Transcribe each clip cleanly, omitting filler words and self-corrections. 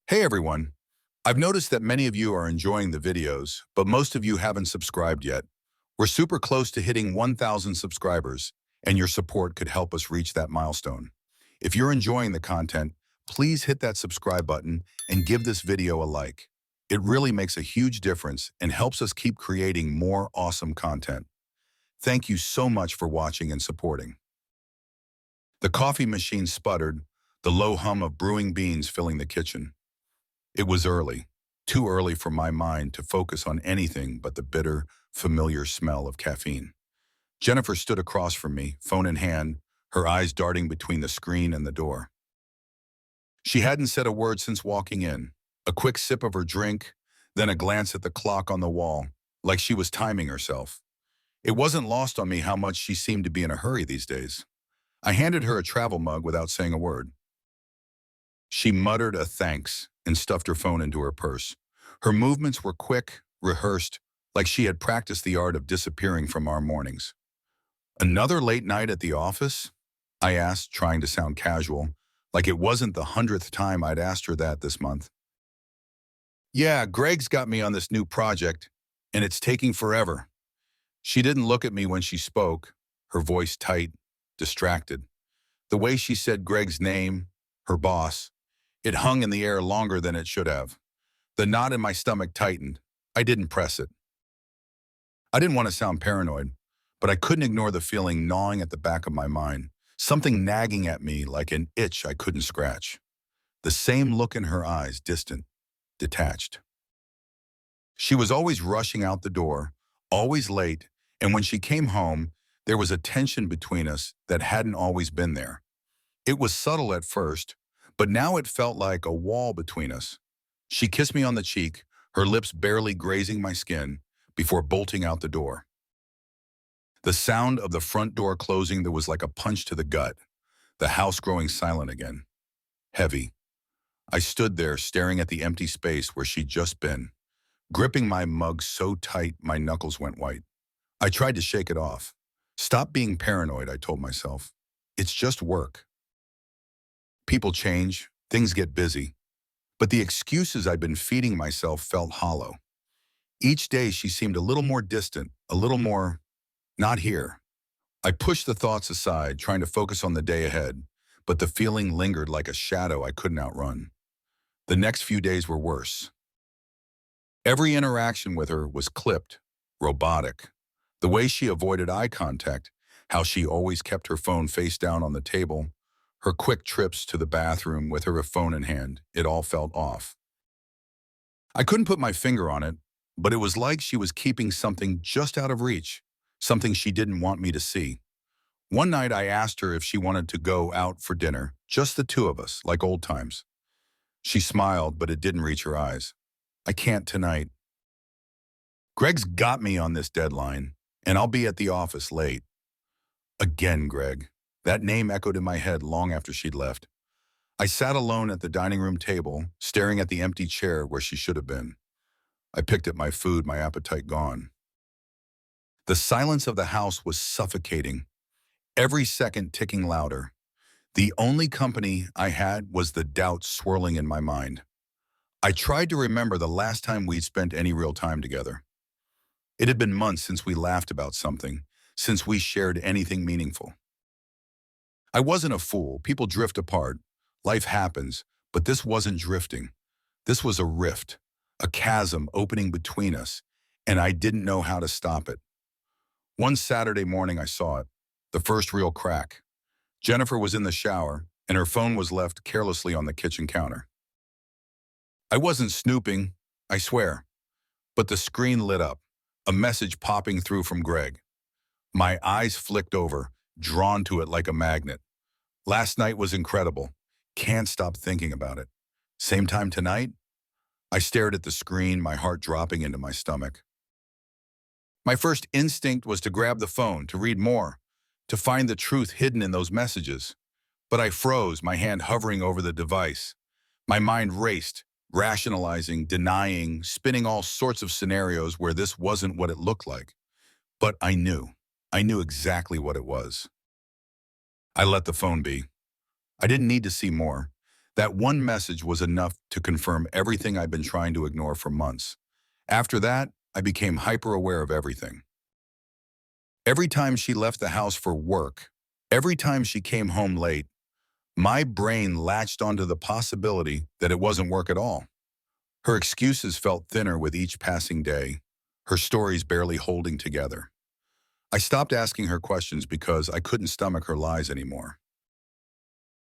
Hey everyone, I've noticed that many of you are enjoying the videos, but most of you haven't subscribed yet. We're super close to hitting 1,000 subscribers, and your support could help us reach that milestone. If you're enjoying the content, please hit that subscribe button and give this video a like. It really makes a huge difference and helps us keep creating more awesome content. Thank you so much for watching and supporting. The coffee machine sputtered, the low hum of brewing beans filling the kitchen. It was early, too early for my mind to focus on anything but the bitter, familiar smell of caffeine. Jennifer stood across from me, phone in hand, her eyes darting between the screen and the door. She hadn't said a word since walking in. A quick sip of her drink, then a glance at the clock on the wall, like she was timing herself. It wasn't lost on me how much she seemed to be in a hurry these days. I handed her a travel mug without saying a word. She muttered a thanks and stuffed her phone into her purse. Her movements were quick, rehearsed, like she had practiced the art of disappearing from our mornings. "Another late night at the office?" I asked, trying to sound casual, like it wasn't the 100th time I'd asked her that this month. "Yeah, Greg's got me on this new project, and it's taking forever." She didn't look at me when she spoke, her voice tight, distracted. The way she said Greg's name, her boss, it hung in the air longer than it should have. The knot in my stomach tightened. I didn't press it. I didn't want to sound paranoid, but I couldn't ignore the feeling gnawing at the back of my mind, something nagging at me like an itch I couldn't scratch. The same look in her eyes, distant, detached. She was always rushing out the door, always late, and when she came home, there was a tension between us that hadn't always been there. It was subtle at first, but now it felt like a wall between us. She kissed me on the cheek, her lips barely grazing my skin, before bolting out the door. The sound of the front door closing there was like a punch to the gut, the house growing silent again. Heavy. I stood there staring at the empty space where she'd just been, gripping my mug so tight my knuckles went white. I tried to shake it off. "Stop being paranoid," I told myself. "It's just work. People change, things get busy." But the excuses I'd been feeding myself felt hollow. Each day she seemed a little more distant, a little more, not here. I pushed the thoughts aside, trying to focus on the day ahead, but the feeling lingered like a shadow I couldn't outrun. The next few days were worse. Every interaction with her was clipped, robotic. The way she avoided eye contact, how she always kept her phone face down on the table, her quick trips to the bathroom with her phone in hand, it all felt off. I couldn't put my finger on it, but it was like she was keeping something just out of reach, something she didn't want me to see. One night I asked her if she wanted to go out for dinner, just the two of us, like old times. She smiled, but it didn't reach her eyes. "I can't tonight. Greg's got me on this deadline, and I'll be at the office late." Again, Greg. That name echoed in my head long after she'd left. I sat alone at the dining room table, staring at the empty chair where she should have been. I picked at my food, my appetite gone. The silence of the house was suffocating, every second ticking louder. The only company I had was the doubt swirling in my mind. I tried to remember the last time we'd spent any real time together. It had been months since we laughed about something, since we shared anything meaningful. I wasn't a fool. People drift apart. Life happens, but this wasn't drifting. This was a rift, a chasm opening between us, and I didn't know how to stop it. One Saturday morning I saw it, the first real crack. Jennifer was in the shower, and her phone was left carelessly on the kitchen counter. I wasn't snooping, I swear, but the screen lit up, a message popping through from Greg. My eyes flicked over, drawn to it like a magnet. "Last night was incredible. Can't stop thinking about it. Same time tonight?" I stared at the screen, my heart dropping into my stomach. My first instinct was to grab the phone, to read more, to find the truth hidden in those messages. But I froze, my hand hovering over the device. My mind raced, rationalizing, denying, spinning all sorts of scenarios where this wasn't what it looked like. But I knew. I knew exactly what it was. I let the phone be. I didn't need to see more. That one message was enough to confirm everything I'd been trying to ignore for months. After that, I became hyper-aware of everything. Every time she left the house for work, every time she came home late, my brain latched onto the possibility that it wasn't work at all. Her excuses felt thinner with each passing day, her stories barely holding together. I stopped asking her questions because I couldn't stomach her lies anymore.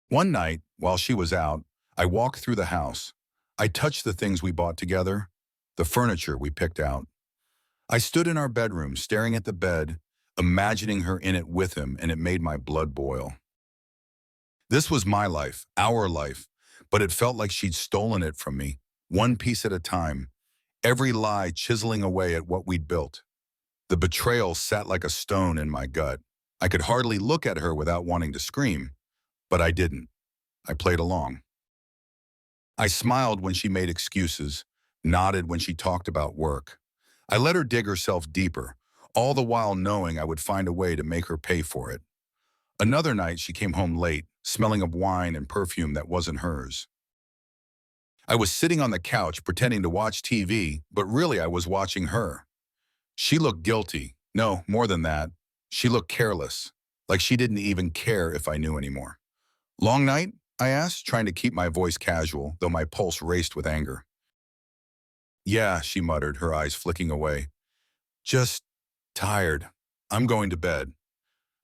One night, while she was out, I walked through the house. I touched the things we bought together, the furniture we picked out. I stood in our bedroom, staring at the bed, imagining her in it with him, and it made my blood boil. This was my life, our life, but it felt like she'd stolen it from me, one piece at a time, every lie chiseling away at what we'd built. The betrayal sat like a stone in my gut. I could hardly look at her without wanting to scream, but I didn't. I played along. I smiled when she made excuses, nodded when she talked about work. I let her dig herself deeper, all the while knowing I would find a way to make her pay for it. Another night, she came home late, smelling of wine and perfume that wasn't hers. I was sitting on the couch pretending to watch TV, but really I was watching her. She looked guilty. No, more than that. She looked careless, like she didn't even care if I knew anymore. "Long night?" I asked, trying to keep my voice casual, though my pulse raced with anger. "Yeah," she muttered, her eyes flicking away. "Just tired. I'm going to bed."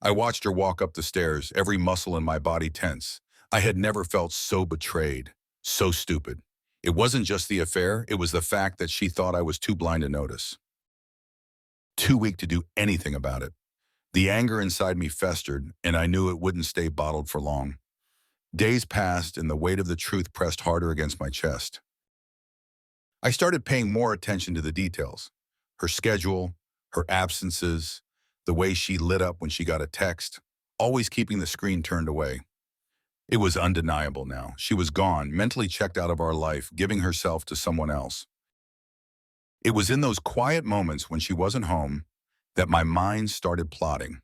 I watched her walk up the stairs, every muscle in my body tense. I had never felt so betrayed, so stupid. It wasn't just the affair, it was the fact that she thought I was too blind to notice, too weak to do anything about it. The anger inside me festered, and I knew it wouldn't stay bottled for long. Days passed, and the weight of the truth pressed harder against my chest. I started paying more attention to the details. Her schedule, her absences, the way she lit up when she got a text, always keeping the screen turned away. It was undeniable now. She was gone, mentally checked out of our life, giving herself to someone else. It was in those quiet moments when she wasn't home that my mind started plotting.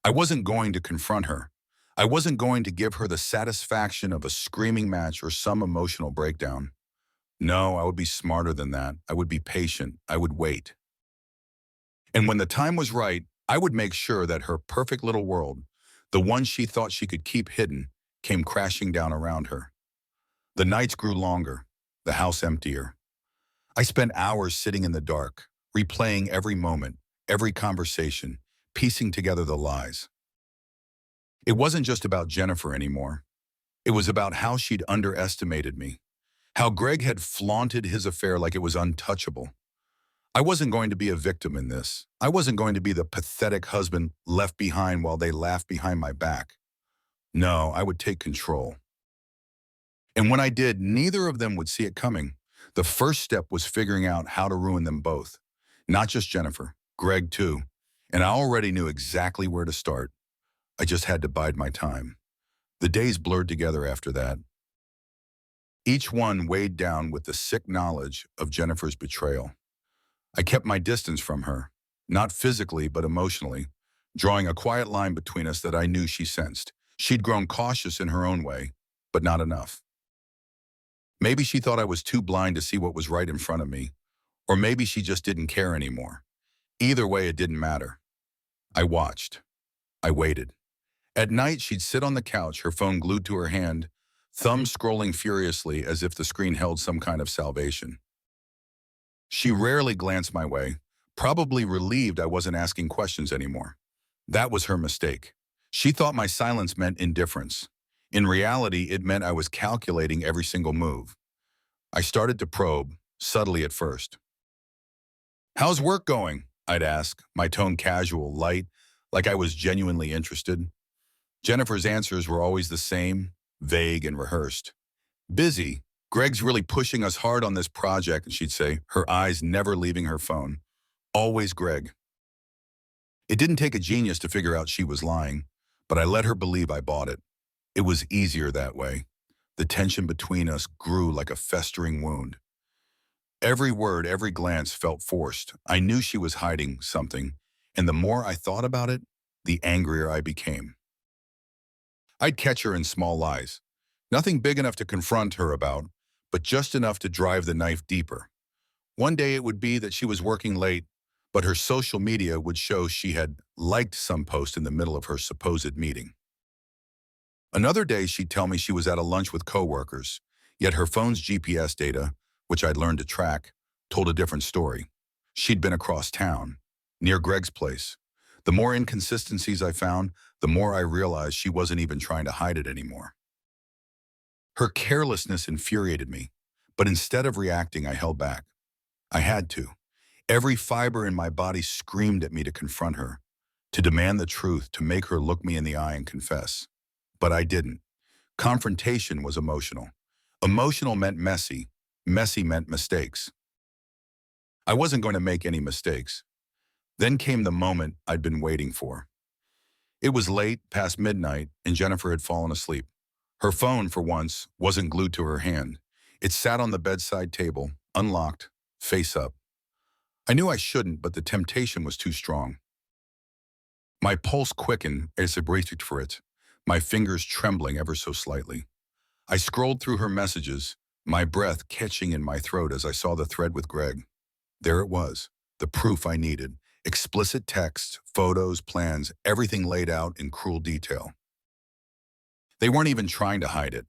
I wasn't going to confront her. I wasn't going to give her the satisfaction of a screaming match or some emotional breakdown. No, I would be smarter than that. I would be patient. I would wait. And when the time was right, I would make sure that her perfect little world, the one she thought she could keep hidden, came crashing down around her. The nights grew longer, the house emptier. I spent hours sitting in the dark, replaying every moment, every conversation, piecing together the lies. It wasn't just about Jennifer anymore. It was about how she'd underestimated me, how Greg had flaunted his affair like it was untouchable. I wasn't going to be a victim in this. I wasn't going to be the pathetic husband left behind while they laughed behind my back. No, I would take control. And when I did, neither of them would see it coming. The first step was figuring out how to ruin them both. Not just Jennifer, Greg too. And I already knew exactly where to start. I just had to bide my time. The days blurred together after that. Each one weighed down with the sick knowledge of Jennifer's betrayal. I kept my distance from her, not physically but emotionally, drawing a quiet line between us that I knew she sensed. She'd grown cautious in her own way, but not enough. Maybe she thought I was too blind to see what was right in front of me, or maybe she just didn't care anymore. Either way, it didn't matter. I watched. I waited. At night, she'd sit on the couch, her phone glued to her hand, thumb scrolling furiously as if the screen held some kind of salvation. She rarely glanced my way, probably relieved I wasn't asking questions anymore. That was her mistake. She thought my silence meant indifference. In reality, it meant I was calculating every single move. I started to probe, subtly at first. "How's work going?" I'd ask, my tone casual, light, like I was genuinely interested. Jennifer's answers were always the same, vague and rehearsed. "Busy. Greg's really pushing us hard on this project," she'd say, her eyes never leaving her phone. Always Greg. It didn't take a genius to figure out she was lying, but I let her believe I bought it. It was easier that way. The tension between us grew like a festering wound. Every word, every glance felt forced. I knew she was hiding something, and the more I thought about it, the angrier I became. I'd catch her in small lies. Nothing big enough to confront her about, but just enough to drive the knife deeper. One day it would be that she was working late, but her social media would show she had liked some post in the middle of her supposed meeting. Another day she'd tell me she was at a lunch with coworkers, yet her phone's GPS data, which I'd learned to track, told a different story. She'd been across town, near Greg's place. The more inconsistencies I found, the more I realized she wasn't even trying to hide it anymore. Her carelessness infuriated me, but instead of reacting, I held back. I had to. Every fiber in my body screamed at me to confront her, to demand the truth, to make her look me in the eye and confess. But I didn't. Confrontation was emotional. Emotional meant messy. Messy meant mistakes. I wasn't going to make any mistakes. Then came the moment I'd been waiting for. It was late, past midnight, and Jennifer had fallen asleep. Her phone, for once, wasn't glued to her hand. It sat on the bedside table, unlocked, face up. I knew I shouldn't, but the temptation was too strong. My pulse quickened as I reached for it, my fingers trembling ever so slightly. I scrolled through her messages, my breath catching in my throat as I saw the thread with Greg. There it was, the proof I needed. Explicit text, photos, plans, everything laid out in cruel detail. They weren't even trying to hide it.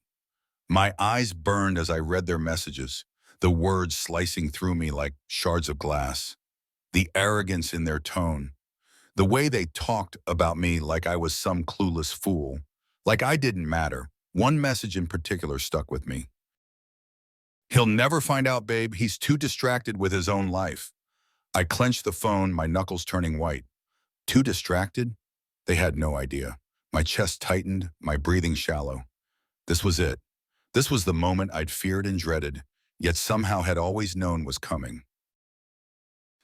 My eyes burned as I read their messages, the words slicing through me like shards of glass. The arrogance in their tone. The way they talked about me like I was some clueless fool. Like I didn't matter. One message in particular stuck with me. "He'll never find out, babe. He's too distracted with his own life." I clenched the phone, my knuckles turning white. Too distracted? They had no idea. My chest tightened, my breathing shallow. This was it. This was the moment I'd feared and dreaded, yet somehow had always known was coming.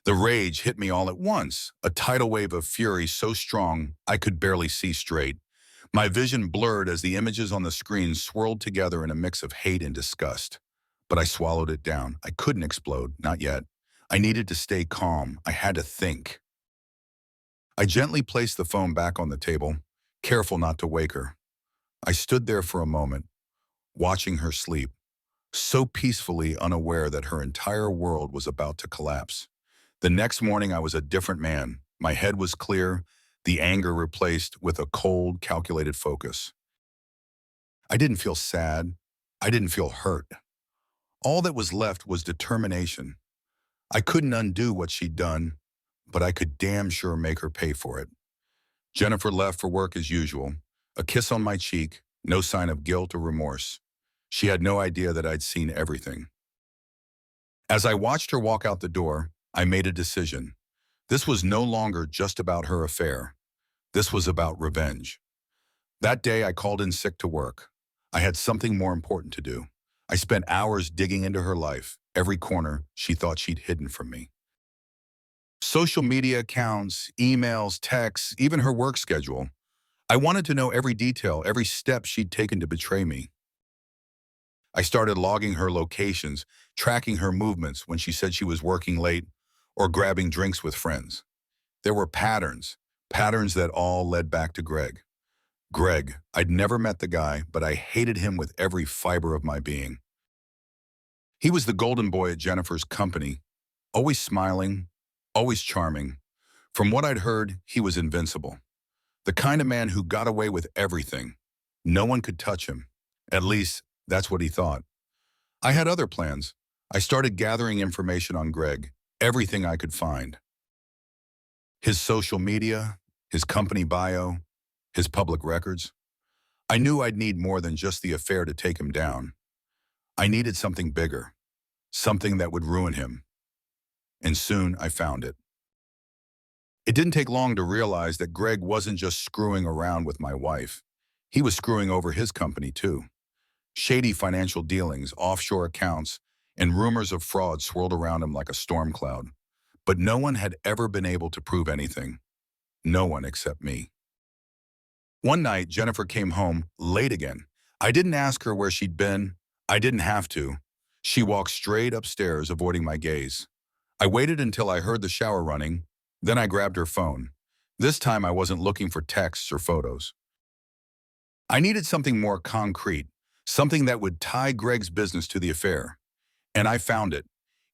The rage hit me all at once, a tidal wave of fury so strong I could barely see straight. My vision blurred as the images on the screen swirled together in a mix of hate and disgust. But I swallowed it down. I couldn't explode, not yet. I needed to stay calm. I had to think. I gently placed the phone back on the table, careful not to wake her. I stood there for a moment, watching her sleep, so peacefully unaware that her entire world was about to collapse. The next morning I was a different man. My head was clear, the anger replaced with a cold, calculated focus. I didn't feel sad. I didn't feel hurt. All that was left was determination. I couldn't undo what she'd done, but I could damn sure make her pay for it. Jennifer left for work as usual, a kiss on my cheek, no sign of guilt or remorse. She had no idea that I'd seen everything. As I watched her walk out the door, I made a decision. This was no longer just about her affair. This was about revenge. That day I called in sick to work. I had something more important to do. I spent hours digging into her life, every corner she thought she'd hidden from me. Social media accounts, emails, texts, even her work schedule. I wanted to know every detail, every step she'd taken to betray me. I started logging her locations, tracking her movements when she said she was working late or grabbing drinks with friends. There were patterns that all led back to Greg. Greg, I'd never met the guy, but I hated him with every fiber of my being. He was the golden boy at Jennifer's company, always smiling, always charming. From what I'd heard, he was invincible. The kind of man who got away with everything. No one could touch him. At least, that's what he thought. I had other plans. I started gathering information on Greg, everything I could find. His social media, his company bio, his public records. I knew I'd need more than just the affair to take him down. I needed something bigger, something that would ruin him. And soon I found it. It didn't take long to realize that Greg wasn't just screwing around with my wife. He was screwing over his company too. Shady financial dealings, offshore accounts, and rumors of fraud swirled around him like a storm cloud. But no one had ever been able to prove anything. No one except me. One night, Jennifer came home late again. I didn't ask her where she'd been. I didn't have to. She walked straight upstairs, avoiding my gaze. I waited until I heard the shower running. Then I grabbed her phone. This time I wasn't looking for texts or photos. I needed something more concrete, something that would tie Greg's business to the affair. And I found it.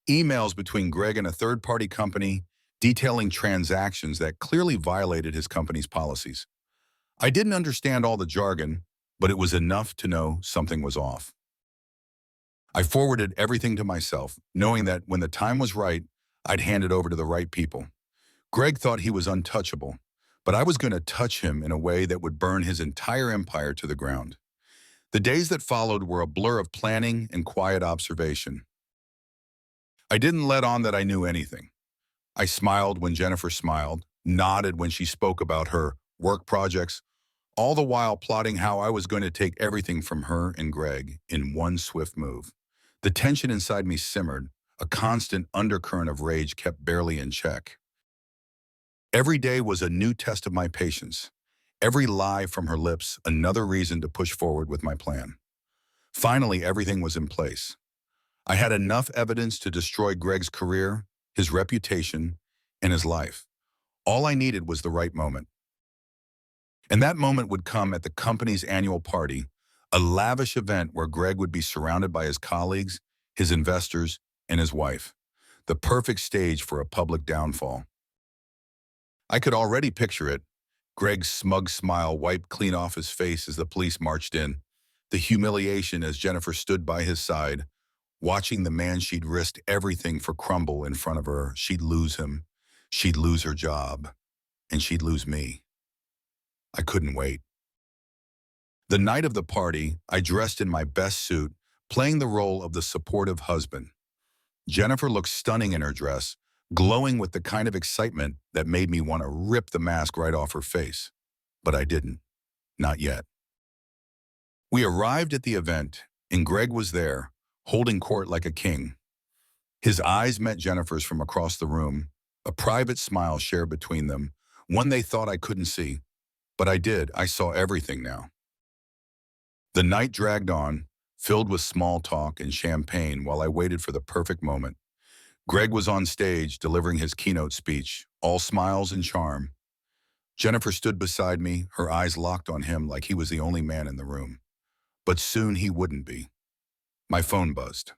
Emails between Greg and a third-party company detailing transactions that clearly violated his company's policies. I didn't understand all the jargon, but it was enough to know something was off. I forwarded everything to myself, knowing that when the time was right, I'd hand it over to the right people. Greg thought he was untouchable, but I was going to touch him in a way that would burn his entire empire to the ground. The days that followed were a blur of planning and quiet observation. I didn't let on that I knew anything. I smiled when Jennifer smiled, nodded when she spoke about her work projects, all the while plotting how I was going to take everything from her and Greg in one swift move. The tension inside me simmered, a constant undercurrent of rage kept barely in check. Every day was a new test of my patience. Every lie from her lips, another reason to push forward with my plan. Finally, everything was in place. I had enough evidence to destroy Greg's career, his reputation, and his life. All I needed was the right moment. And that moment would come at the company's annual party, a lavish event where Greg would be surrounded by his colleagues, his investors, and his wife. The perfect stage for a public downfall. I could already picture it. Greg's smug smile wiped clean off his face as the police marched in. The humiliation as Jennifer stood by his side, watching the man she'd risked everything for crumble in front of her. She'd lose him, she'd lose her job, and she'd lose me. I couldn't wait. The night of the party, I dressed in my best suit, playing the role of the supportive husband. Jennifer looked stunning in her dress, glowing with the kind of excitement that made me want to rip the mask right off her face. But I didn't. Not yet. We arrived at the event, and Greg was there, holding court like a king. His eyes met Jennifer's from across the room, a private smile shared between them, one they thought I couldn't see. But I did. I saw everything now. The night dragged on, filled with small talk and champagne while I waited for the perfect moment. Greg was on stage delivering his keynote speech, all smiles and charm. Jennifer stood beside me, her eyes locked on him like he was the only man in the room. But soon he wouldn't be. My phone buzzed.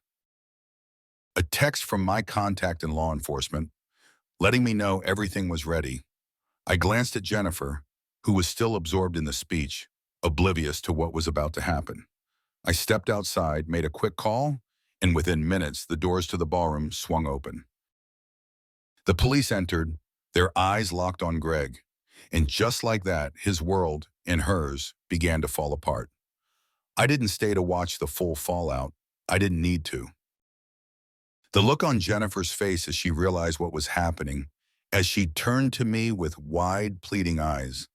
A text from my contact in law enforcement, letting me know everything was ready. I glanced at Jennifer, who was still absorbed in the speech, oblivious to what was about to happen. I stepped outside, made a quick call, and within minutes, the doors to the ballroom swung open. The police entered, their eyes locked on Greg, and just like that, his world and hers began to fall apart. I didn't stay to watch the full fallout. I didn't need to. The look on Jennifer's face as she realized what was happening, as she turned to me with wide, pleading eyes,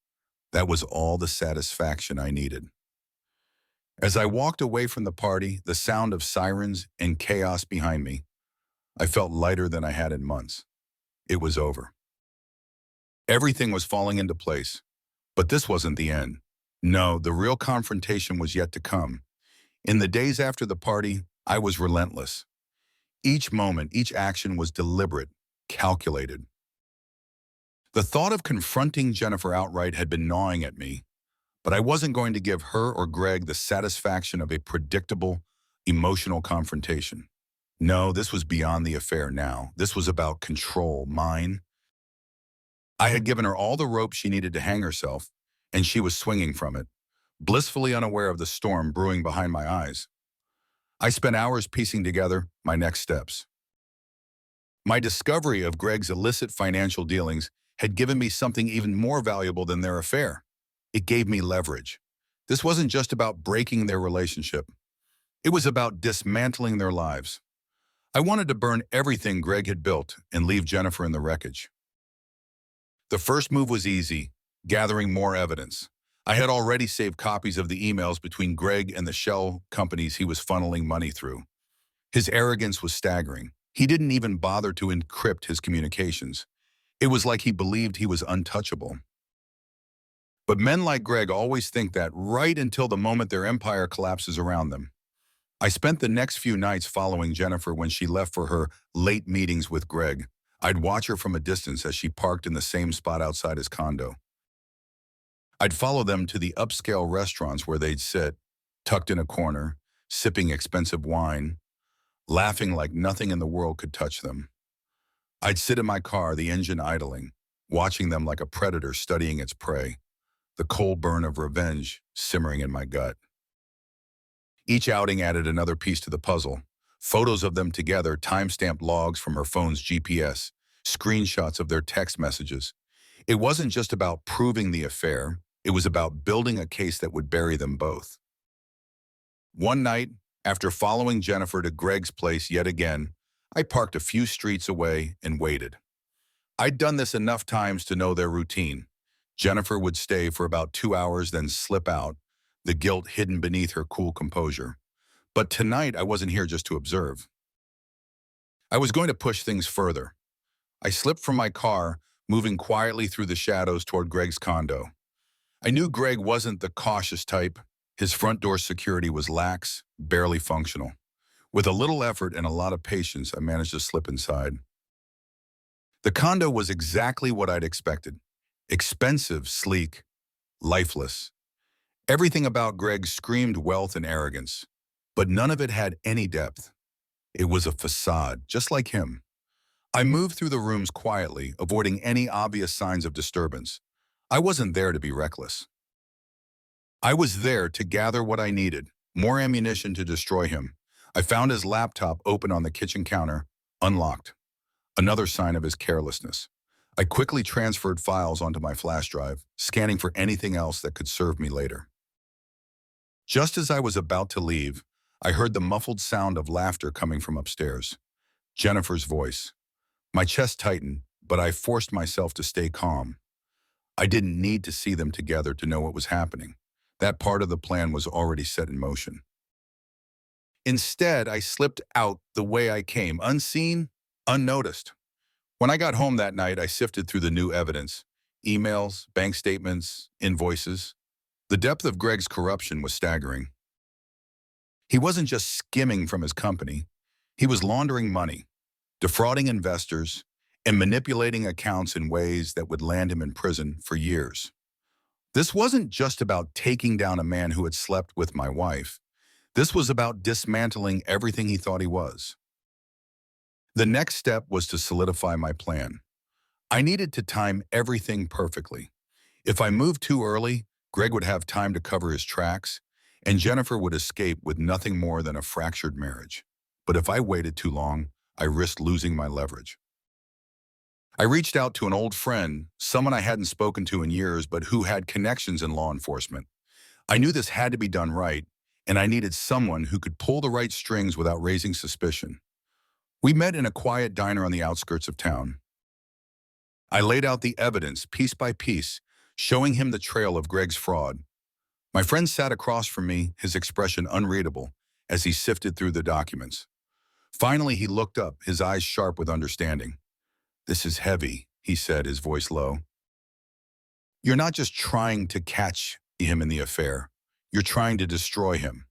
that was all the satisfaction I needed. As I walked away from the party, the sound of sirens and chaos behind me, I felt lighter than I had in months. It was over. Everything was falling into place, but this wasn't the end. No, the real confrontation was yet to come. In the days after the party, I was relentless. Each moment, each action was deliberate, calculated. The thought of confronting Jennifer outright had been gnawing at me, but I wasn't going to give her or Greg the satisfaction of a predictable, emotional confrontation. No, this was beyond the affair now. This was about control, mine. I had given her all the rope she needed to hang herself, and she was swinging from it, blissfully unaware of the storm brewing behind my eyes. I spent hours piecing together my next steps. My discovery of Greg's illicit financial dealings had given me something even more valuable than their affair. It gave me leverage. This wasn't just about breaking their relationship. It was about dismantling their lives. I wanted to burn everything Greg had built and leave Jennifer in the wreckage. The first move was easy, gathering more evidence. I had already saved copies of the emails between Greg and the shell companies he was funneling money through. His arrogance was staggering. He didn't even bother to encrypt his communications. It was like he believed he was untouchable. But men like Greg always think that right until the moment their empire collapses around them. I spent the next few nights following Jennifer when she left for her late meetings with Greg. I'd watch her from a distance as she parked in the same spot outside his condo. I'd follow them to the upscale restaurants where they'd sit, tucked in a corner, sipping expensive wine, laughing like nothing in the world could touch them. I'd sit in my car, the engine idling, watching them like a predator studying its prey, the cold burn of revenge simmering in my gut. Each outing added another piece to the puzzle. Photos of them together, time-stamped logs from her phone's GPS, screenshots of their text messages. It wasn't just about proving the affair, it was about building a case that would bury them both. One night, after following Jennifer to Greg's place yet again, I parked a few streets away and waited. I'd done this enough times to know their routine. Jennifer would stay for about 2 hours, then slip out, the guilt hidden beneath her cool composure. But tonight, I wasn't here just to observe. I was going to push things further. I slipped from my car, moving quietly through the shadows toward Greg's condo. I knew Greg wasn't the cautious type. His front door security was lax, barely functional. With a little effort and a lot of patience, I managed to slip inside. The condo was exactly what I'd expected. Expensive, sleek, lifeless. Everything about Greg screamed wealth and arrogance, but none of it had any depth. It was a facade, just like him. I moved through the rooms quietly, avoiding any obvious signs of disturbance. I wasn't there to be reckless. I was there to gather what I needed, more ammunition to destroy him. I found his laptop open on the kitchen counter, unlocked. Another sign of his carelessness. I quickly transferred files onto my flash drive, scanning for anything else that could serve me later. Just as I was about to leave, I heard the muffled sound of laughter coming from upstairs. Jennifer's voice. My chest tightened, but I forced myself to stay calm. I didn't need to see them together to know what was happening. That part of the plan was already set in motion. Instead, I slipped out the way I came, unseen, unnoticed. When I got home that night, I sifted through the new evidence, emails, bank statements, invoices. The depth of Greg's corruption was staggering. He wasn't just skimming from his company. He was laundering money, defrauding investors, and manipulating accounts in ways that would land him in prison for years. This wasn't just about taking down a man who had slept with my wife. This was about dismantling everything he thought he was. The next step was to solidify my plan. I needed to time everything perfectly. If I moved too early, Greg would have time to cover his tracks, and Jennifer would escape with nothing more than a fractured marriage. But if I waited too long, I risked losing my leverage. I reached out to an old friend, someone I hadn't spoken to in years but who had connections in law enforcement. I knew this had to be done right, and I needed someone who could pull the right strings without raising suspicion. We met in a quiet diner on the outskirts of town. I laid out the evidence, piece by piece, showing him the trail of Greg's fraud. My friend sat across from me, his expression unreadable, as he sifted through the documents. Finally, he looked up, his eyes sharp with understanding. "This is heavy," he said, his voice low. "You're not just trying to catch him in the affair. You're trying to destroy him."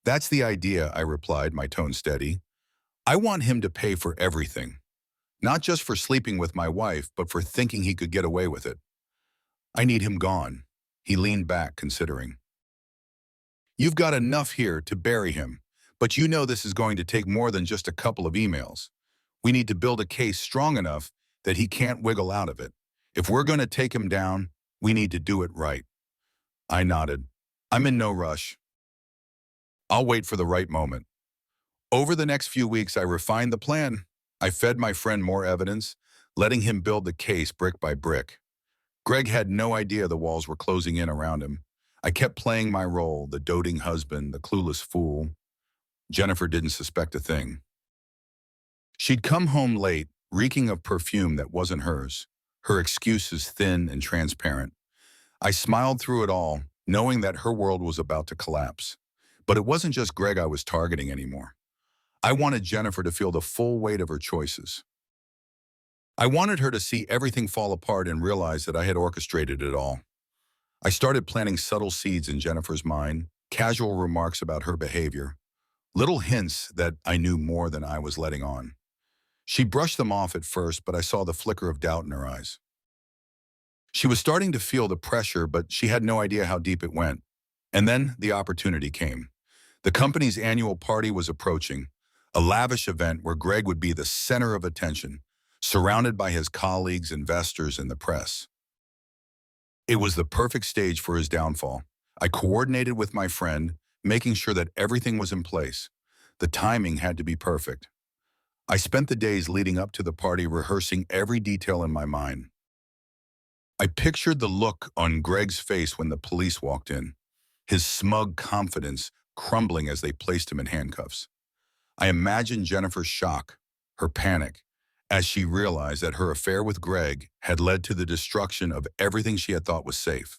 "That's the idea," I replied, my tone steady. "I want him to pay for everything. Not just for sleeping with my wife, but for thinking he could get away with it. I need him gone." He leaned back, considering. "You've got enough here to bury him, but you know this is going to take more than just a couple of emails. We need to build a case strong enough that he can't wiggle out of it. If we're going to take him down, we need to do it right." I nodded. "I'm in no rush. I'll wait for the right moment." Over the next few weeks, I refined the plan. I fed my friend more evidence, letting him build the case brick by brick. Greg had no idea the walls were closing in around him. I kept playing my role, the doting husband, the clueless fool. Jennifer didn't suspect a thing. She'd come home late, reeking of perfume that wasn't hers, her excuses thin and transparent. I smiled through it all, knowing that her world was about to collapse. But it wasn't just Greg I was targeting anymore. I wanted Jennifer to feel the full weight of her choices. I wanted her to see everything fall apart and realize that I had orchestrated it all. I started planting subtle seeds in Jennifer's mind, casual remarks about her behavior, little hints that I knew more than I was letting on. She brushed them off at first, but I saw the flicker of doubt in her eyes. She was starting to feel the pressure, but she had no idea how deep it went. And then the opportunity came. The company's annual party was approaching, a lavish event where Greg would be the center of attention, surrounded by his colleagues, investors, and the press. It was the perfect stage for his downfall. I coordinated with my friend, making sure that everything was in place. The timing had to be perfect. I spent the days leading up to the party rehearsing every detail in my mind. I pictured the look on Greg's face when the police walked in, his smug confidence crumbling as they placed him in handcuffs. I imagined Jennifer's shock, her panic, as she realized that her affair with Greg had led to the destruction of everything she had thought was safe.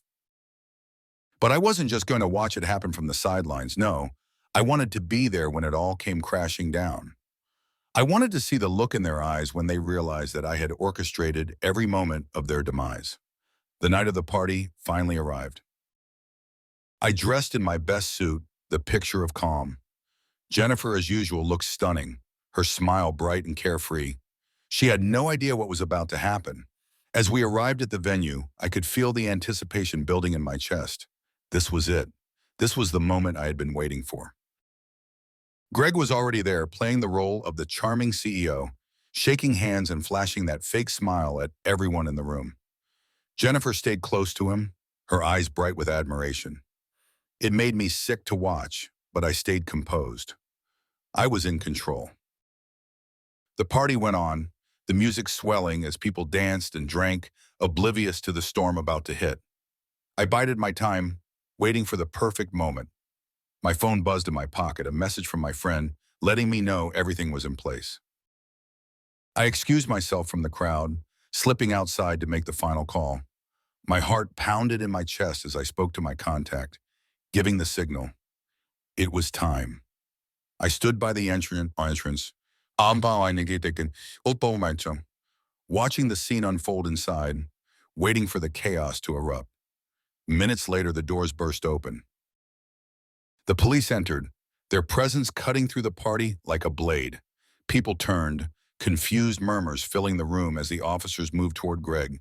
But I wasn't just going to watch it happen from the sidelines. No, I wanted to be there when it all came crashing down. I wanted to see the look in their eyes when they realized that I had orchestrated every moment of their demise. The night of the party finally arrived. I dressed in my best suit, the picture of calm. Jennifer, as usual, looked stunning, her smile bright and carefree. She had no idea what was about to happen. As we arrived at the venue, I could feel the anticipation building in my chest. This was it. This was the moment I had been waiting for. Greg was already there, playing the role of the charming CEO, shaking hands and flashing that fake smile at everyone in the room. Jennifer stayed close to him, her eyes bright with admiration. It made me sick to watch, but I stayed composed. I was in control. The party went on, the music swelling as people danced and drank, oblivious to the storm about to hit. I bided my time, waiting for the perfect moment. My phone buzzed in my pocket, a message from my friend, letting me know everything was in place. I excused myself from the crowd, slipping outside to make the final call. My heart pounded in my chest as I spoke to my contact, giving the signal. It was time. I stood by the entrance, watching the scene unfold inside, waiting for the chaos to erupt. Minutes later, the doors burst open. The police entered, their presence cutting through the party like a blade. People turned, confused murmurs filling the room as the officers moved toward Greg.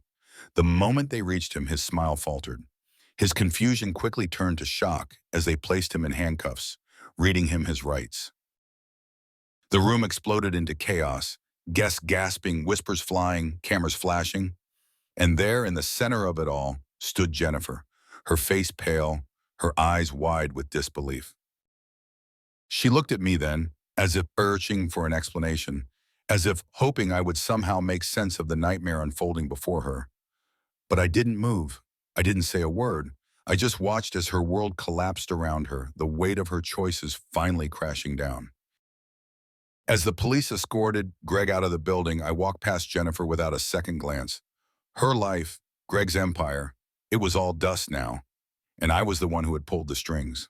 The moment they reached him, his smile faltered. His confusion quickly turned to shock as they placed him in handcuffs, reading him his rights. The room exploded into chaos, guests gasping, whispers flying, cameras flashing. And there, in the center of it all, stood Jennifer, her face pale, her eyes wide with disbelief. She looked at me then, as if searching for an explanation, as if hoping I would somehow make sense of the nightmare unfolding before her. But I didn't move. I didn't say a word. I just watched as her world collapsed around her, the weight of her choices finally crashing down. As the police escorted Greg out of the building, I walked past Jennifer without a second glance. Her life, Greg's empire, it was all dust now, and I was the one who had pulled the strings.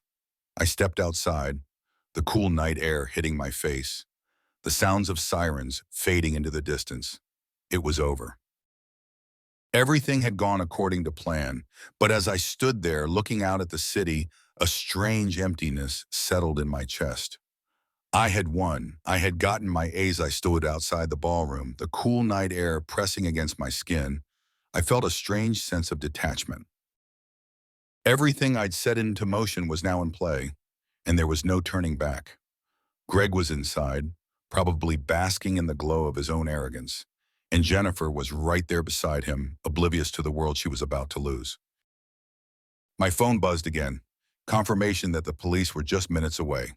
I stepped outside, the cool night air hitting my face, the sounds of sirens fading into the distance. It was over. Everything had gone according to plan, but as I stood there looking out at the city, a strange emptiness settled in my chest. I had won. I had gotten my A's. I stood outside the ballroom, the cool night air pressing against my skin. I felt a strange sense of detachment. Everything I'd set into motion was now in play, and there was no turning back. Greg was inside, probably basking in the glow of his own arrogance, and Jennifer was right there beside him, oblivious to the world she was about to lose. My phone buzzed again, confirmation that the police were just minutes away.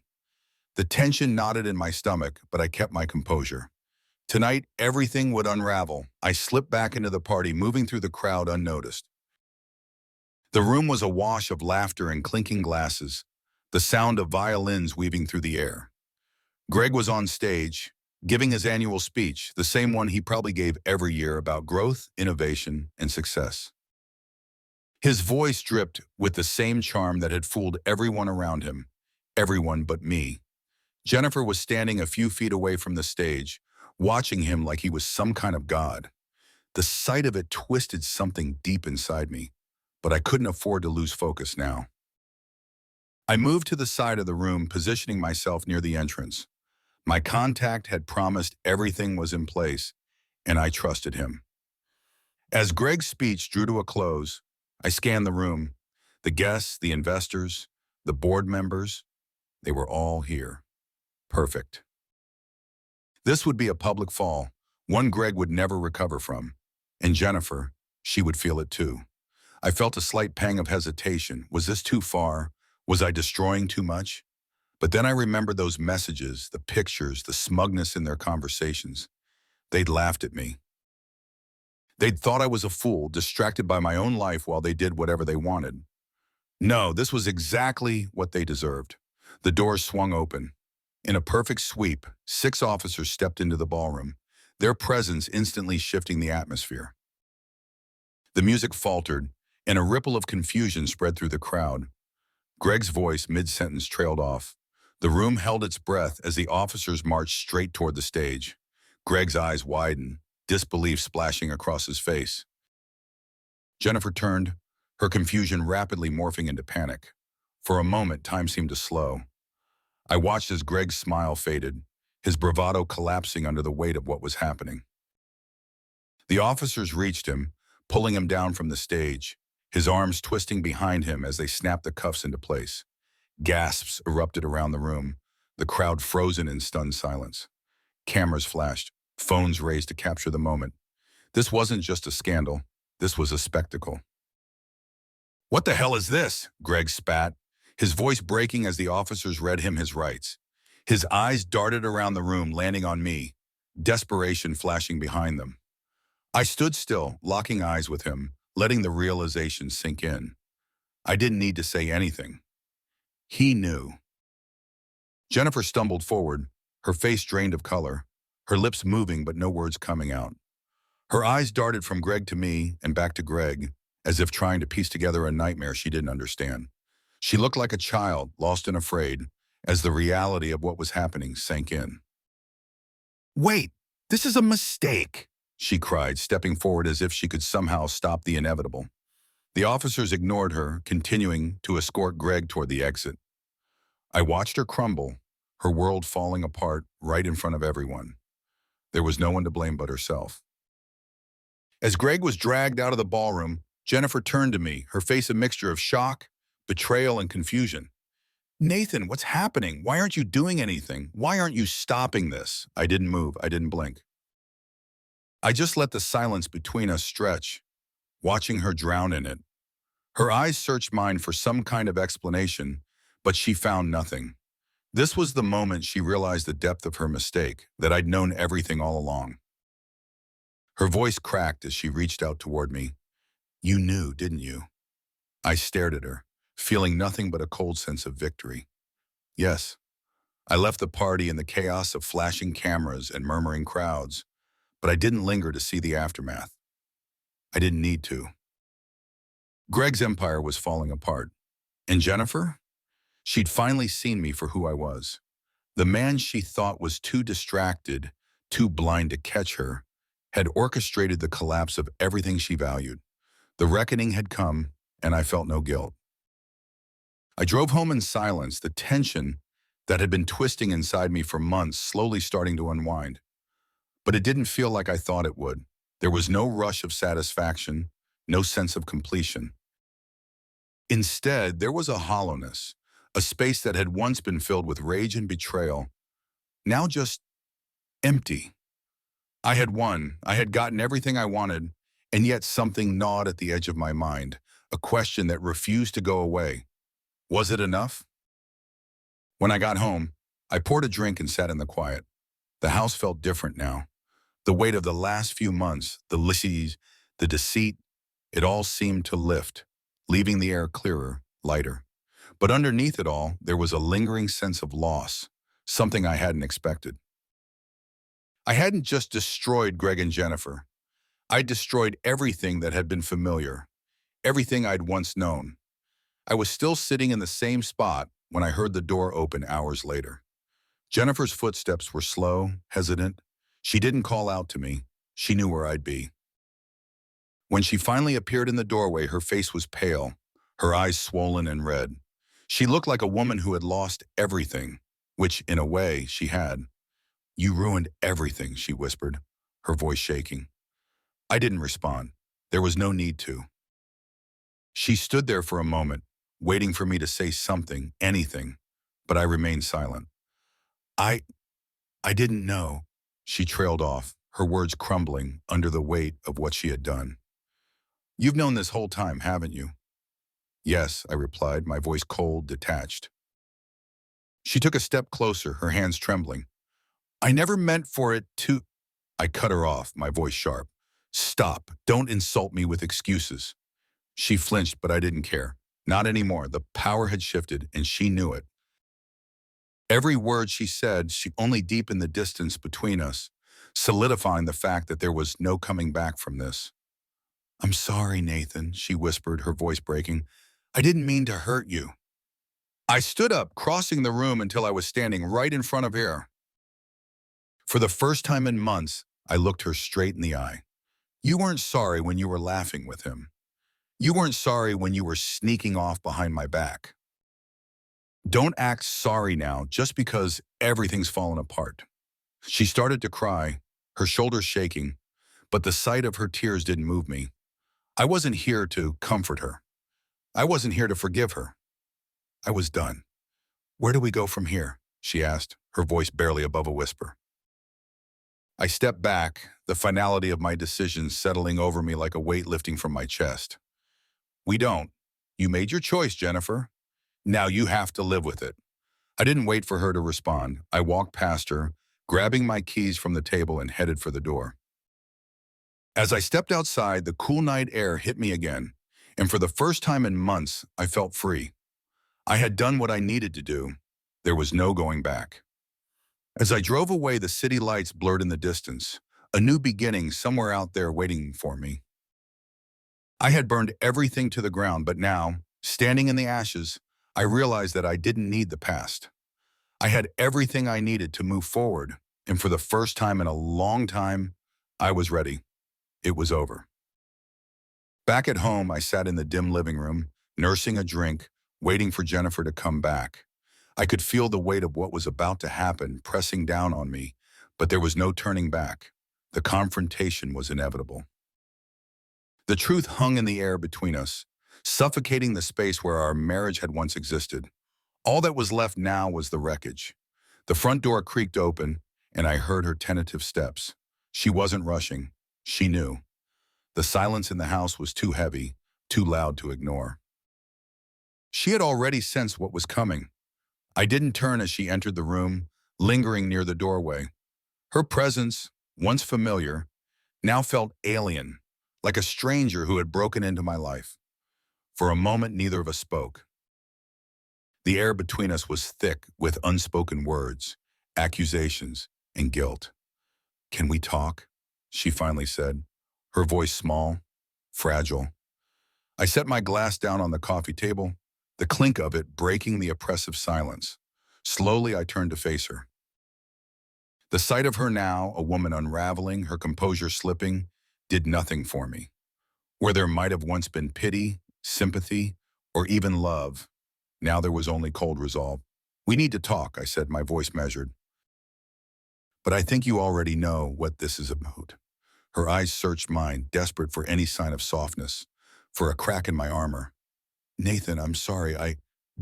The tension knotted in my stomach, but I kept my composure. Tonight, everything would unravel. I slipped back into the party, moving through the crowd unnoticed. The room was awash of laughter and clinking glasses, the sound of violins weaving through the air. Greg was on stage, giving his annual speech, the same one he probably gave every year about growth, innovation, and success. His voice dripped with the same charm that had fooled everyone around him, everyone but me. Jennifer was standing a few feet away from the stage, watching him like he was some kind of god. The sight of it twisted something deep inside me, but I couldn't afford to lose focus now. I moved to the side of the room, positioning myself near the entrance. My contact had promised everything was in place, and I trusted him. As Greg's speech drew to a close, I scanned the room, the guests, the investors, the board members, they were all here. Perfect. This would be a public fall, one Greg would never recover from. And Jennifer, she would feel it too. I felt a slight pang of hesitation. Was this too far? Was I destroying too much? But then I remembered those messages, the pictures, the smugness in their conversations. They'd laughed at me. They'd thought I was a fool, distracted by my own life while they did whatever they wanted. No, this was exactly what they deserved. The doors swung open. In a perfect sweep, 6 officers stepped into the ballroom, their presence instantly shifting the atmosphere. The music faltered, and a ripple of confusion spread through the crowd. Greg's voice mid-sentence trailed off. The room held its breath as the officers marched straight toward the stage. Greg's eyes widened, disbelief splashing across his face. Jennifer turned, her confusion rapidly morphing into panic. For a moment, time seemed to slow. I watched as Greg's smile faded, his bravado collapsing under the weight of what was happening. The officers reached him, pulling him down from the stage, his arms twisting behind him as they snapped the cuffs into place. Gasps erupted around the room, the crowd frozen in stunned silence. Cameras flashed, phones raised to capture the moment. This wasn't just a scandal, this was a spectacle. "What the hell is this?" Greg spat, his voice breaking as the officers read him his rights. His eyes darted around the room, landing on me, desperation flashing behind them. I stood still, locking eyes with him, letting the realization sink in. I didn't need to say anything. He knew. Jennifer stumbled forward, her face drained of color, her lips moving but no words coming out. Her eyes darted from Greg to me and back to Greg, as if trying to piece together a nightmare she didn't understand. She looked like a child, lost and afraid, as the reality of what was happening sank in. "Wait, this is a mistake," she cried, stepping forward as if she could somehow stop the inevitable. The officers ignored her, continuing to escort Greg toward the exit. I watched her crumble, her world falling apart right in front of everyone. There was no one to blame but herself. As Greg was dragged out of the ballroom, Jennifer turned to me, her face a mixture of shock, betrayal, and confusion. "Nathan, what's happening? Why aren't you doing anything? Why aren't you stopping this?" I didn't move. I didn't blink. I just let the silence between us stretch, watching her drown in it. Her eyes searched mine for some kind of explanation, but she found nothing. This was the moment she realized the depth of her mistake, that I'd known everything all along. Her voice cracked as she reached out toward me. "You knew, didn't you?" I stared at her, feeling nothing but a cold sense of victory. Yes, I left the party in the chaos of flashing cameras and murmuring crowds, but I didn't linger to see the aftermath. I didn't need to. Greg's empire was falling apart. And Jennifer? She'd finally seen me for who I was. The man she thought was too distracted, too blind to catch her, had orchestrated the collapse of everything she valued. The reckoning had come, and I felt no guilt. I drove home in silence, the tension that had been twisting inside me for months slowly starting to unwind. But it didn't feel like I thought it would. There was no rush of satisfaction, no sense of completion. Instead, there was a hollowness, a space that had once been filled with rage and betrayal, now just empty. I had won, I had gotten everything I wanted, and yet something gnawed at the edge of my mind, a question that refused to go away. Was it enough? When I got home, I poured a drink and sat in the quiet. The house felt different now. The weight of the last few months, the lies, the deceit, it all seemed to lift, leaving the air clearer, lighter. But underneath it all, there was a lingering sense of loss, something I hadn't expected. I hadn't just destroyed Greg and Jennifer. I'd destroyed everything that had been familiar, everything I'd once known. I was still sitting in the same spot when I heard the door open hours later. Jennifer's footsteps were slow, hesitant. She didn't call out to me. She knew where I'd be. When she finally appeared in the doorway, her face was pale, her eyes swollen and red. She looked like a woman who had lost everything, which, in a way, she had. "You ruined everything," she whispered, her voice shaking. I didn't respond. There was no need to. She stood there for a moment, waiting for me to say something, anything, but I remained silent. I, I didn't know. She trailed off, her words crumbling under the weight of what she had done. You've known this whole time, haven't you? Yes, I replied, my voice cold, detached. She took a step closer, her hands trembling. I never meant for it to... I cut her off, my voice sharp. Stop. Don't insult me with excuses. She flinched, but I didn't care. Not anymore. The power had shifted, and she knew it. Every word she said, she only deepened the distance between us, solidifying the fact that there was no coming back from this. I'm sorry, Nathan, she whispered, her voice breaking. I didn't mean to hurt you. I stood up, crossing the room until I was standing right in front of her. For the first time in months, I looked her straight in the eye. You weren't sorry when you were laughing with him. You weren't sorry when you were sneaking off behind my back. Don't act sorry now just because everything's fallen apart. She started to cry, her shoulders shaking, but the sight of her tears didn't move me. I wasn't here to comfort her. I wasn't here to forgive her. I was done. Where do we go from here? She asked, her voice barely above a whisper. I stepped back, the finality of my decision settling over me like a weight lifting from my chest. We don't. You made your choice, Jennifer. Now you have to live with it. I didn't wait for her to respond. I walked past her, grabbing my keys from the table and headed for the door. As I stepped outside, the cool night air hit me again, and for the first time in months, I felt free. I had done what I needed to do. There was no going back. As I drove away, the city lights blurred in the distance, a new beginning somewhere out there waiting for me. I had burned everything to the ground, but now, standing in the ashes, I realized that I didn't need the past. I had everything I needed to move forward, and for the first time in a long time, I was ready. It was over. Back at home, I sat in the dim living room, nursing a drink, waiting for Jennifer to come back. I could feel the weight of what was about to happen pressing down on me, but there was no turning back. The confrontation was inevitable. The truth hung in the air between us, suffocating the space where our marriage had once existed. All that was left now was the wreckage. The front door creaked open, and I heard her tentative steps. She wasn't rushing. She knew. The silence in the house was too heavy, too loud to ignore. She had already sensed what was coming. I didn't turn as she entered the room, lingering near the doorway. Her presence, once familiar, now felt alien, like a stranger who had broken into my life. For a moment, neither of us spoke. The air between us was thick with unspoken words, accusations, and guilt. Can we talk? She finally said, her voice small, fragile. I set my glass down on the coffee table, the clink of it breaking the oppressive silence. Slowly, I turned to face her. The sight of her now, a woman unraveling, her composure slipping, did nothing for me. Where there might have once been pity, sympathy, or even love, now there was only cold resolve. We need to talk, I said, my voice measured. But I think you already know what this is about. Her eyes searched mine, desperate for any sign of softness, for a crack in my armor. Nathan, I'm sorry,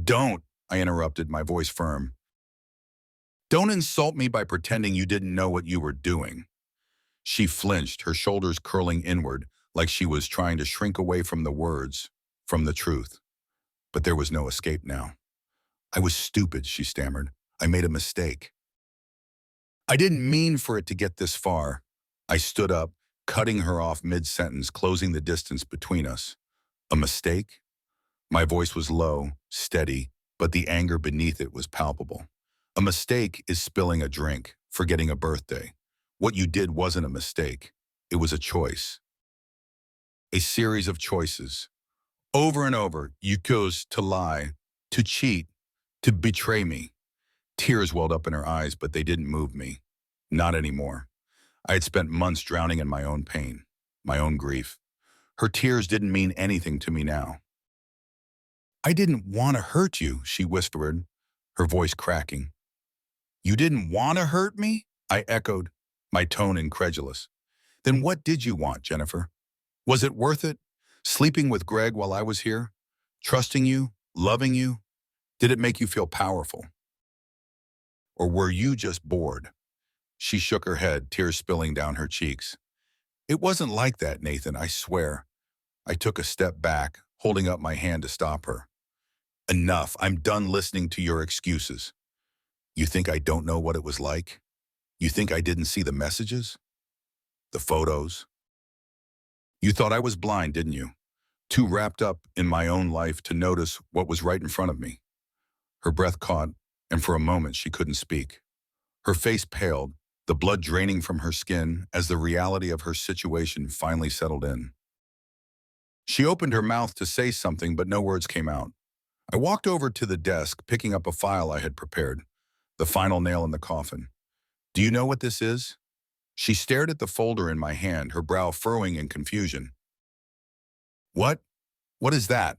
Don't, I interrupted, my voice firm. Don't insult me by pretending you didn't know what you were doing. She flinched, her shoulders curling inward, like she was trying to shrink away from the words, from the truth. But there was no escape now. I was stupid, she stammered. I made a mistake. I didn't mean for it to get this far. I stood up, cutting her off mid-sentence, closing the distance between us. A mistake? My voice was low, steady, but the anger beneath it was palpable. A mistake is spilling a drink, forgetting a birthday. What you did wasn't a mistake. It was a choice. A series of choices. Over and over, you chose to lie, to cheat, to betray me. Tears welled up in her eyes, but they didn't move me. Not anymore. I had spent months drowning in my own pain, my own grief. Her tears didn't mean anything to me now. I didn't want to hurt you, she whispered, her voice cracking. You didn't want to hurt me? I echoed, my tone incredulous. Then what did you want, Jennifer? Was it worth it? Sleeping with Greg while I was here? Trusting you? Loving you? Did it make you feel powerful? Or were you just bored? She shook her head, tears spilling down her cheeks. It wasn't like that, Nathan, I swear. I took a step back, holding up my hand to stop her. Enough, I'm done listening to your excuses. You think I don't know what it was like? You think I didn't see the messages? The photos? You thought I was blind, didn't you? Too wrapped up in my own life to notice what was right in front of me. Her breath caught, and for a moment she couldn't speak. Her face paled, the blood draining from her skin as the reality of her situation finally settled in. She opened her mouth to say something, but no words came out. I walked over to the desk, picking up a file I had prepared, the final nail in the coffin. Do you know what this is? She stared at the folder in my hand, her brow furrowing in confusion. What? What is that?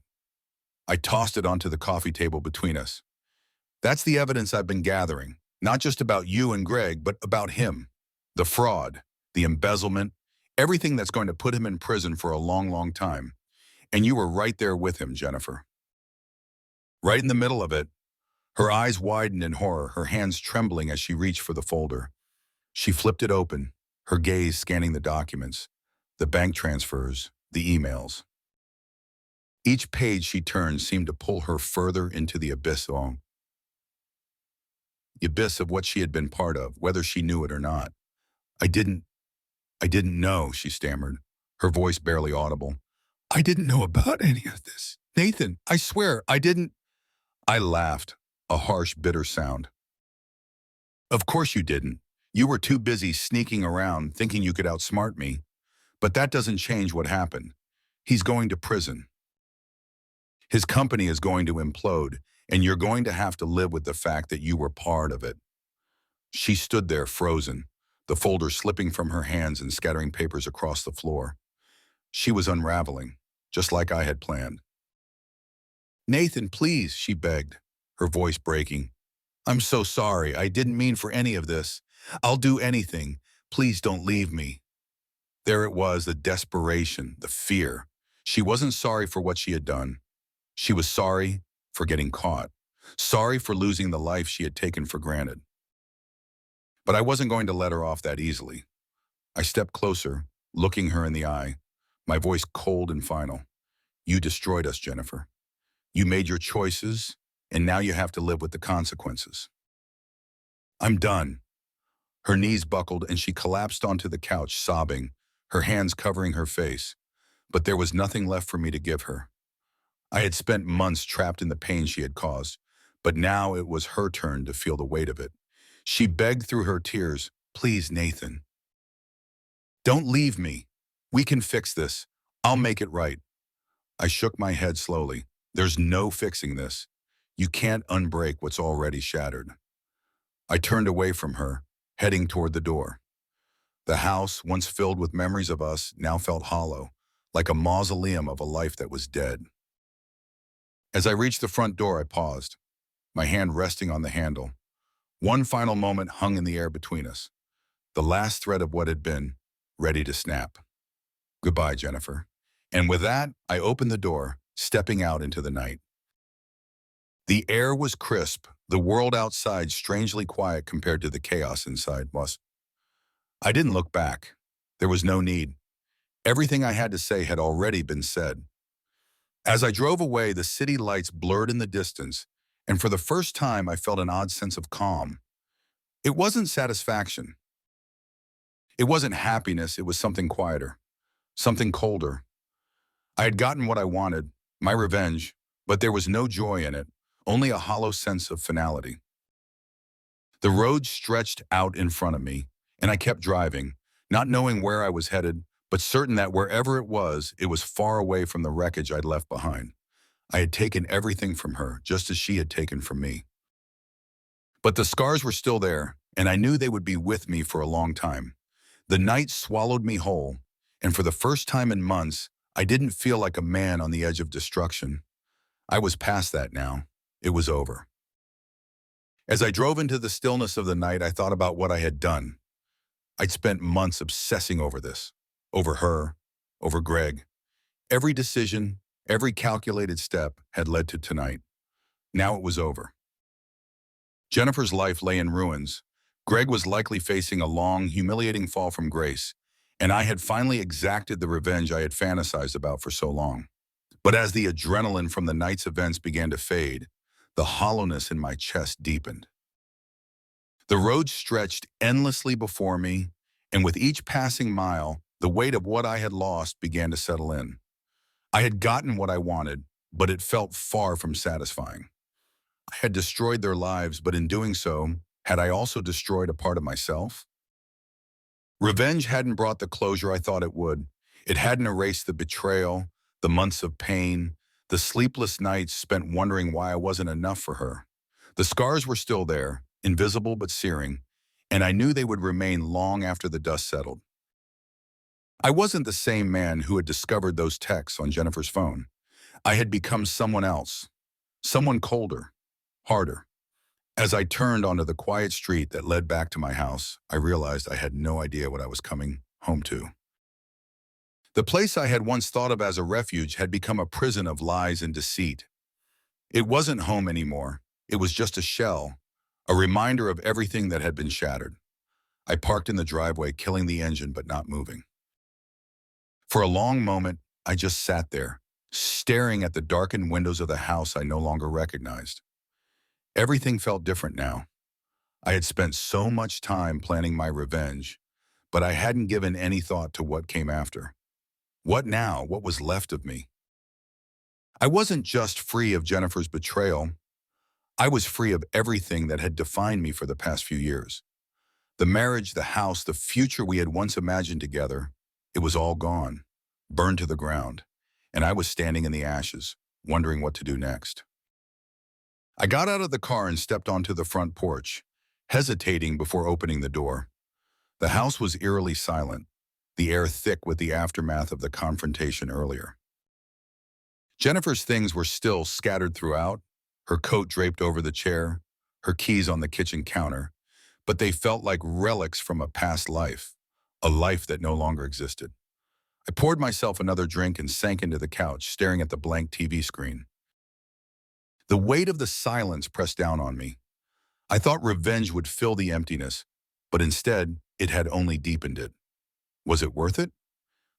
I tossed it onto the coffee table between us. That's the evidence I've been gathering, not just about you and Greg, but about him. The fraud, the embezzlement, everything that's going to put him in prison for a long, long time. And you were right there with him, Jennifer. Right in the middle of it. Her eyes widened in horror, her hands trembling as she reached for the folder. She flipped it open, her gaze scanning the documents, the bank transfers, the emails. Each page she turned seemed to pull her further into the abyss of what she had been part of, whether she knew it or not. I didn't know, she stammered, her voice barely audible. I didn't know about any of this. Nathan, I swear, I didn't. I laughed, a harsh, bitter sound. Of course you didn't. You were too busy sneaking around, thinking you could outsmart me. But that doesn't change what happened. He's going to prison. His company is going to implode, and you're going to have to live with the fact that you were part of it. She stood there frozen, the folder slipping from her hands and scattering papers across the floor. She was unraveling, just like I had planned. Nathan, please, she begged, her voice breaking. I'm so sorry. I didn't mean for any of this. I'll do anything. Please don't leave me. There it was, the desperation, the fear. She wasn't sorry for what she had done. She was sorry for getting caught, sorry for losing the life she had taken for granted. But I wasn't going to let her off that easily. I stepped closer, looking her in the eye, my voice cold and final. You destroyed us, Jennifer. You made your choices, and now you have to live with the consequences. I'm done. Her knees buckled and she collapsed onto the couch, sobbing, her hands covering her face. But there was nothing left for me to give her. I had spent months trapped in the pain she had caused, but now it was her turn to feel the weight of it. She begged through her tears, please, Nathan. Don't leave me. We can fix this. I'll make it right. I shook my head slowly. There's no fixing this. You can't unbreak what's already shattered. I turned away from her, heading toward the door. The house, once filled with memories of us, now felt hollow, like a mausoleum of a life that was dead. As I reached the front door, I paused, my hand resting on the handle. One final moment hung in the air between us, the last thread of what had been, ready to snap. Goodbye, Jennifer. And with that, I opened the door, stepping out into the night. The air was crisp, the world outside strangely quiet compared to the chaos inside was. I didn't look back. There was no need. Everything I had to say had already been said. As I drove away, the city lights blurred in the distance, and for the first time I felt an odd sense of calm. It wasn't satisfaction. It wasn't happiness, it was something quieter, something colder. I had gotten what I wanted, my revenge, but there was no joy in it, only a hollow sense of finality. The road stretched out in front of me, and I kept driving, not knowing where I was headed, but certain that wherever it was far away from the wreckage I'd left behind. I had taken everything from her, just as she had taken from me. But the scars were still there, and I knew they would be with me for a long time. The night swallowed me whole, and for the first time in months, I didn't feel like a man on the edge of destruction. I was past that now. It was over. As I drove into the stillness of the night, I thought about what I had done. I'd spent months obsessing over this, over her, over Greg. Every decision, every calculated step had led to tonight. Now it was over. Jennifer's life lay in ruins. Greg was likely facing a long, humiliating fall from grace, and I had finally exacted the revenge I had fantasized about for so long. But as the adrenaline from the night's events began to fade, the hollowness in my chest deepened. The road stretched endlessly before me, and with each passing mile, the weight of what I had lost began to settle in. I had gotten what I wanted, but it felt far from satisfying. I had destroyed their lives, but in doing so, had I also destroyed a part of myself? Revenge hadn't brought the closure I thought it would. It hadn't erased the betrayal, the months of pain, the sleepless nights spent wondering why I wasn't enough for her. The scars were still there, invisible but searing, and I knew they would remain long after the dust settled. I wasn't the same man who had discovered those texts on Jennifer's phone. I had become someone else, someone colder, harder. As I turned onto the quiet street that led back to my house, I realized I had no idea what I was coming home to. The place I had once thought of as a refuge had become a prison of lies and deceit. It wasn't home anymore. It was just a shell, a reminder of everything that had been shattered. I parked in the driveway, killing the engine but not moving. For a long moment, I just sat there, staring at the darkened windows of the house I no longer recognized. Everything felt different now. I had spent so much time planning my revenge, but I hadn't given any thought to what came after. What now? What was left of me? I wasn't just free of Jennifer's betrayal. I was free of everything that had defined me for the past few years. The marriage, the house, the future we had once imagined together, it was all gone, burned to the ground, and I was standing in the ashes, wondering what to do next. I got out of the car and stepped onto the front porch, hesitating before opening the door. The house was eerily silent, the air thick with the aftermath of the confrontation earlier. Jennifer's things were still scattered throughout, her coat draped over the chair, her keys on the kitchen counter, but they felt like relics from a past life, a life that no longer existed. I poured myself another drink and sank into the couch, staring at the blank TV screen. The weight of the silence pressed down on me. I thought revenge would fill the emptiness, but instead, it had only deepened it. Was it worth it?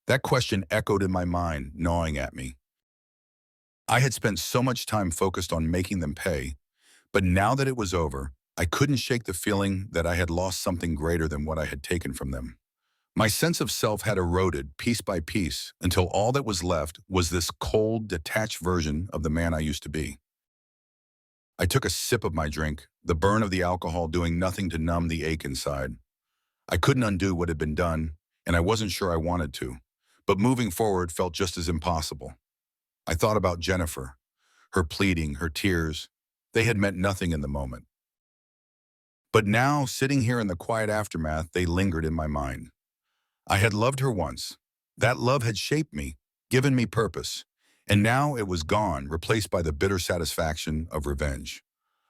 That question echoed in my mind, gnawing at me. I had spent so much time focused on making them pay, but now that it was over, I couldn't shake the feeling that I had lost something greater than what I had taken from them. My sense of self had eroded piece by piece until all that was left was this cold, detached version of the man I used to be. I took a sip of my drink, the burn of the alcohol doing nothing to numb the ache inside. I couldn't undo what had been done, and I wasn't sure I wanted to, but moving forward felt just as impossible. I thought about Jennifer, her pleading, her tears. They had meant nothing in the moment. But now, sitting here in the quiet aftermath, they lingered in my mind. I had loved her once. That love had shaped me, given me purpose. And now it was gone, replaced by the bitter satisfaction of revenge.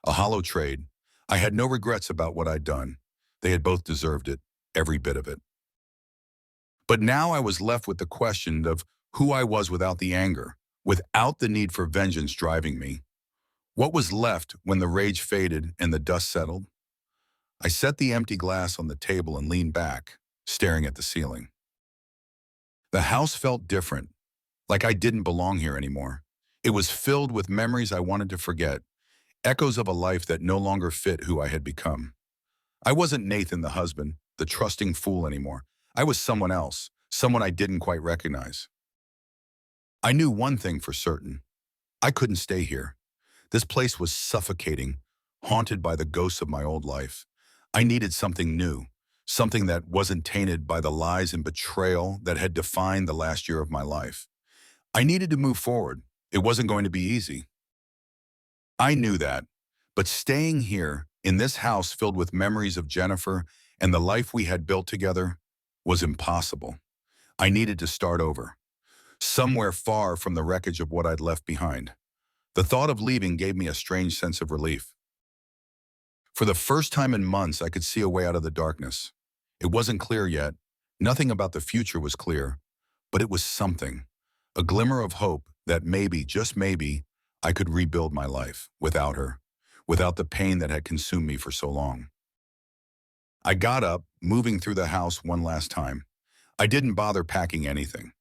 A hollow trade. I had no regrets about what I'd done. They had both deserved it, every bit of it. But now I was left with the question of who I was without the anger, without the need for vengeance driving me. What was left when the rage faded and the dust settled? I set the empty glass on the table and leaned back, staring at the ceiling. The house felt different, like I didn't belong here anymore. It was filled with memories I wanted to forget, echoes of a life that no longer fit who I had become. I wasn't Nathan the husband, the trusting fool anymore. I was someone else, someone I didn't quite recognize. I knew one thing for certain. I couldn't stay here. This place was suffocating, haunted by the ghosts of my old life. I needed something new, something that wasn't tainted by the lies and betrayal that had defined the last year of my life. I needed to move forward. It wasn't going to be easy. I knew that, but staying here, in this house filled with memories of Jennifer and the life we had built together, was impossible. I needed to start over, somewhere far from the wreckage of what I'd left behind. The thought of leaving gave me a strange sense of relief. For the first time in months, I could see a way out of the darkness. It wasn't clear yet. Nothing about the future was clear, but it was something. A glimmer of hope that maybe, just maybe, I could rebuild my life without her, without the pain that had consumed me for so long. I got up, moving through the house one last time. I didn't bother packing anything.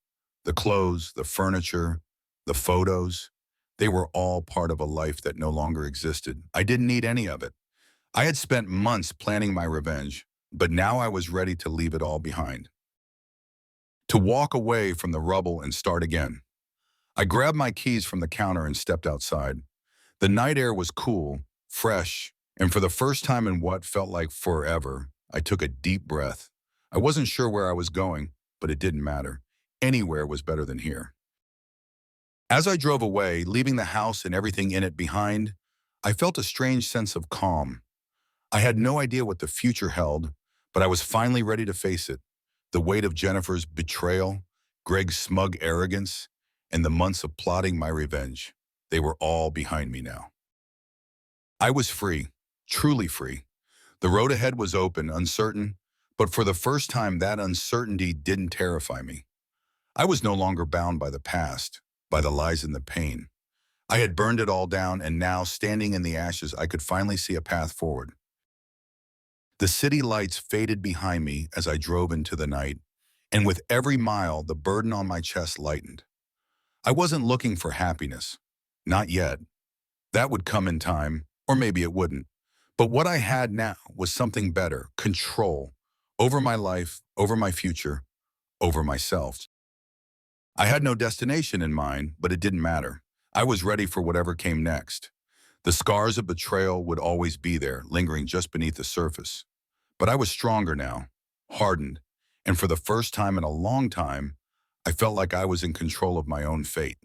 The clothes, the furniture, the photos, they were all part of a life that no longer existed. I didn't need any of it. I had spent months planning my revenge, but now I was ready to leave it all behind. To walk away from the rubble and start again. I grabbed my keys from the counter and stepped outside. The night air was cool, fresh, and for the first time in what felt like forever, I took a deep breath. I wasn't sure where I was going, but it didn't matter. Anywhere was better than here. As I drove away, leaving the house and everything in it behind, I felt a strange sense of calm. I had no idea what the future held, but I was finally ready to face it. The weight of Jennifer's betrayal, Greg's smug arrogance, and the months of plotting my revenge, they were all behind me now. I was free, truly free. The road ahead was open, uncertain, but for the first time that uncertainty didn't terrify me. I was no longer bound by the past, by the lies and the pain. I had burned it all down, and now, standing in the ashes, I could finally see a path forward. The city lights faded behind me as I drove into the night, and with every mile, the burden on my chest lightened. I wasn't looking for happiness. Not yet. That would come in time, or maybe it wouldn't. But what I had now was something better, control, over my life, over my future, over myself. I had no destination in mind, but it didn't matter. I was ready for whatever came next. The scars of betrayal would always be there, lingering just beneath the surface. But I was stronger now, hardened, and for the first time in a long time, I felt like I was in control of my own fate.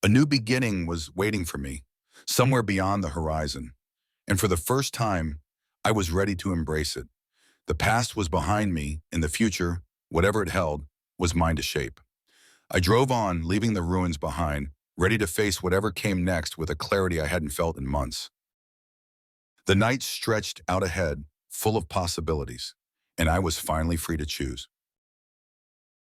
A new beginning was waiting for me, somewhere beyond the horizon. And for the first time, I was ready to embrace it. The past was behind me, and the future, whatever it held, was mine to shape. I drove on, leaving the ruins behind, ready to face whatever came next with a clarity I hadn't felt in months. The night stretched out ahead, full of possibilities, and I was finally free to choose.